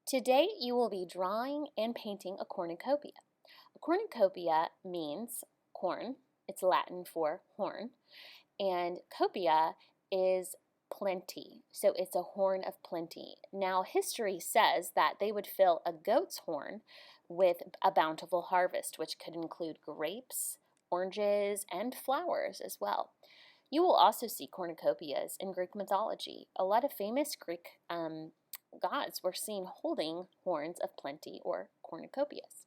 Today you will be drawing and painting a cornucopia. A cornucopia means corn, it's Latin for horn, and copia is plenty, so it's a horn of plenty. Now history says that they would fill a goat's horn with a bountiful harvest, which could include grapes, oranges, and flowers as well. You will also see cornucopias in Greek mythology. A lot of famous Greek gods were seen holding horns of plenty or cornucopias.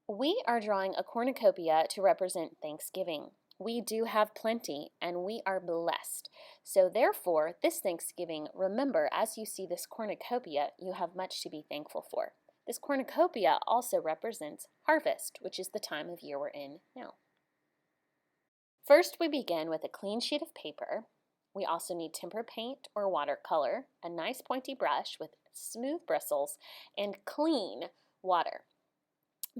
We are drawing a cornucopia to represent Thanksgiving. We do have plenty and we are blessed. So therefore, this Thanksgiving, remember, as you see this cornucopia, you have much to be thankful for. This cornucopia also represents harvest, which is the time of year we're in now. First, we begin with a clean sheet of paper. We also need tempera paint or watercolor, a nice pointy brush with smooth bristles, and clean water.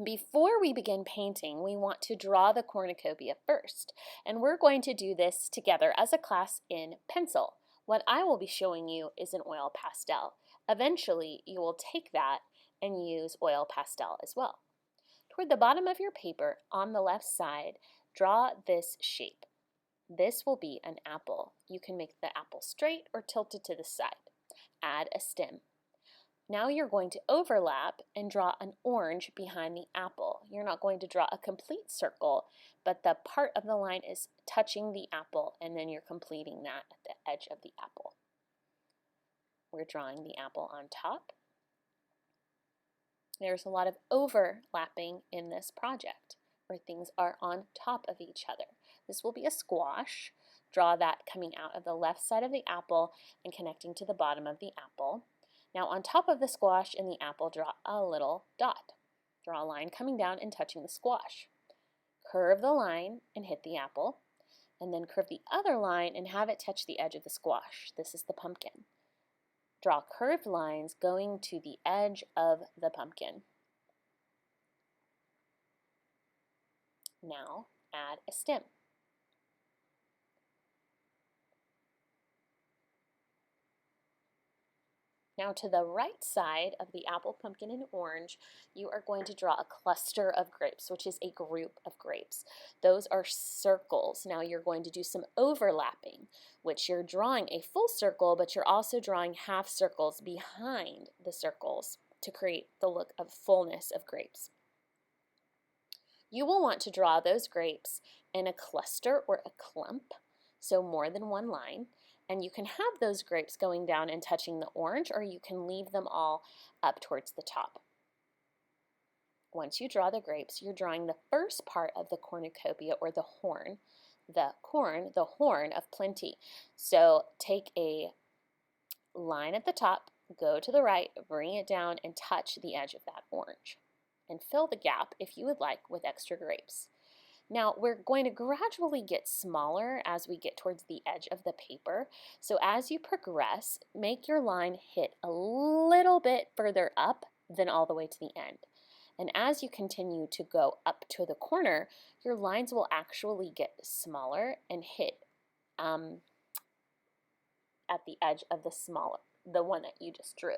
Before we begin painting, we want to draw the cornucopia first, and we're going to do this together as a class in pencil. What I will be showing you is an oil pastel. Eventually, you will take that and use oil pastel as well. Toward the bottom of your paper, on the left side, draw this shape. This will be an apple. You can make the apple straight or tilted to the side. Add a stem. Now you're going to overlap and draw an orange behind the apple. You're not going to draw a complete circle, but the part of the line is touching the apple, and then you're completing that at the edge of the apple. We're drawing the apple on top. There's a lot of overlapping in this project, where things are on top of each other. This will be a squash. Draw that coming out of the left side of the apple and connecting to the bottom of the apple. Now on top of the squash and the apple, draw a little dot. Draw a line coming down and touching the squash. Curve the line and hit the apple, and then curve the other line and have it touch the edge of the squash. This is the pumpkin. Draw curved lines going to the edge of the pumpkin. Now add a stem. Now to the right side of the apple, pumpkin, and orange, you are going to draw a cluster of grapes, which is a group of grapes. Those are circles. Now you're going to do some overlapping, which you're drawing a full circle, but you're also drawing half circles behind the circles to create the look of fullness of grapes. You will want to draw those grapes in a cluster or a clump, so more than one line. And you can have those grapes going down and touching the orange, or you can leave them all up towards the top. Once you draw the grapes, you're drawing the first part of the cornucopia, or the horn. The horn of plenty. So take a line at the top, go to the right, bring it down, and touch the edge of that orange. And fill the gap, if you would like, with extra grapes. Now we're going to gradually get smaller as we get towards the edge of the paper. So as you progress, make your line hit a little bit further up than all the way to the end. And as you continue to go up to the corner, your lines will actually get smaller and hit at the edge of the one that you just drew.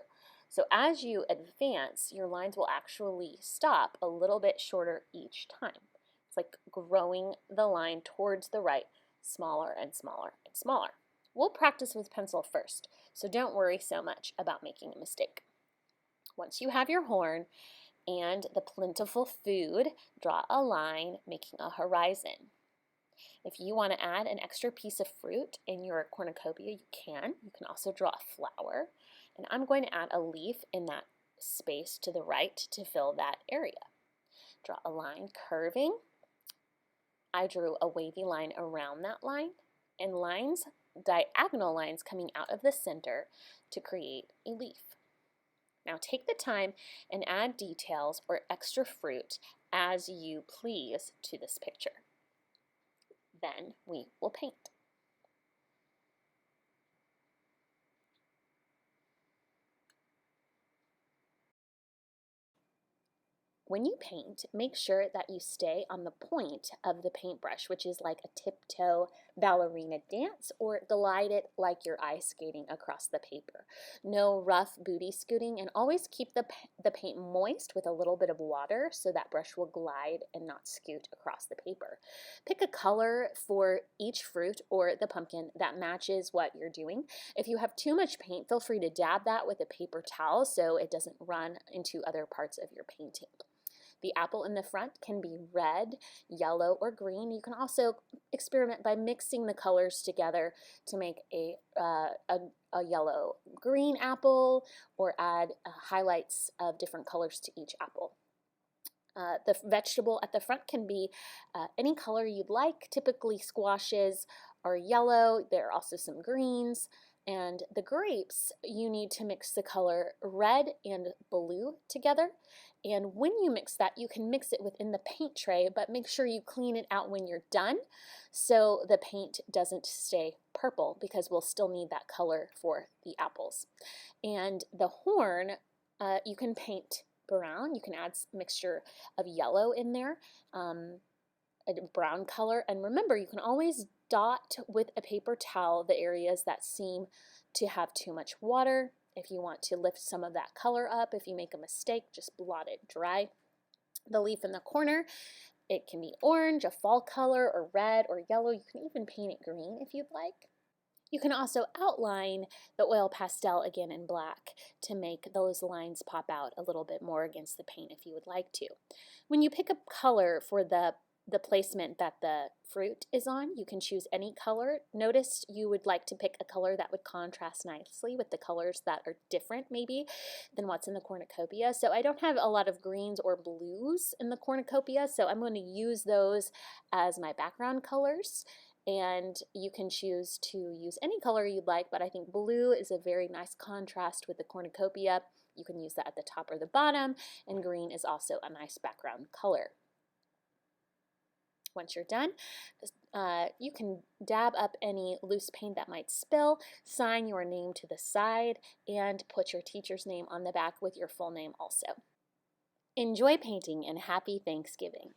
So as you advance, your lines will actually stop a little bit shorter each time. It's like growing the line towards the right, smaller and smaller and smaller. We'll practice with pencil first, so don't worry so much about making a mistake. Once you have your horn and the plentiful food, draw a line making a horizon. If you want to add an extra piece of fruit in your cornucopia, you can. You can also draw a flower. And I'm going to add a leaf in that space to the right to fill that area. Draw a line curving. I drew a wavy line around that line, and diagonal lines coming out of the center to create a leaf. Now take the time and add details or extra fruit as you please to this picture. Then we will paint. When you paint, make sure that you stay on the point of the paintbrush, which is like a tiptoe ballerina dance, or glide it like you're ice skating across the paper. No rough booty scooting, and always keep the paint moist with a little bit of water so that brush will glide and not scoot across the paper. Pick a color for each fruit or the pumpkin that matches what you're doing. If you have too much paint, feel free to dab that with a paper towel so it doesn't run into other parts of your painting. The apple in the front can be red, yellow, or green. You can also experiment by mixing the colors together to make a yellow-green apple, or add highlights of different colors to each apple. The vegetable at the front can be any color you'd like. Typically squashes are yellow. There are also some greens. And the grapes, you need to mix the color red and blue together. And when you mix that, you can mix it within the paint tray, but make sure you clean it out when you're done so the paint doesn't stay purple, because we'll still need that color for the apples. And the horn, you can paint brown. You can add a mixture of yellow in there, a brown color. And remember, you can always dot with a paper towel the areas that seem to have too much water. If you want to lift some of that color up, if you make a mistake, just blot it dry. The leaf in the corner, it can be orange, a fall color, or red or yellow. You can even paint it green if you'd like. You can also outline the oil pastel again in black to make those lines pop out a little bit more against the paint if you would like to. When you pick a color for the placement that the fruit is on, you can choose any color. Notice you would like to pick a color that would contrast nicely with the colors that are different maybe than what's in the cornucopia. So I don't have a lot of greens or blues in the cornucopia, so I'm going to use those as my background colors. And you can choose to use any color you'd like, but I think blue is a very nice contrast with the cornucopia. You can use that at the top or the bottom, and green is also a nice background color. Once you're done, you can dab up any loose paint that might spill, sign your name to the side, and put your teacher's name on the back with your full name also. Enjoy painting, and happy Thanksgiving!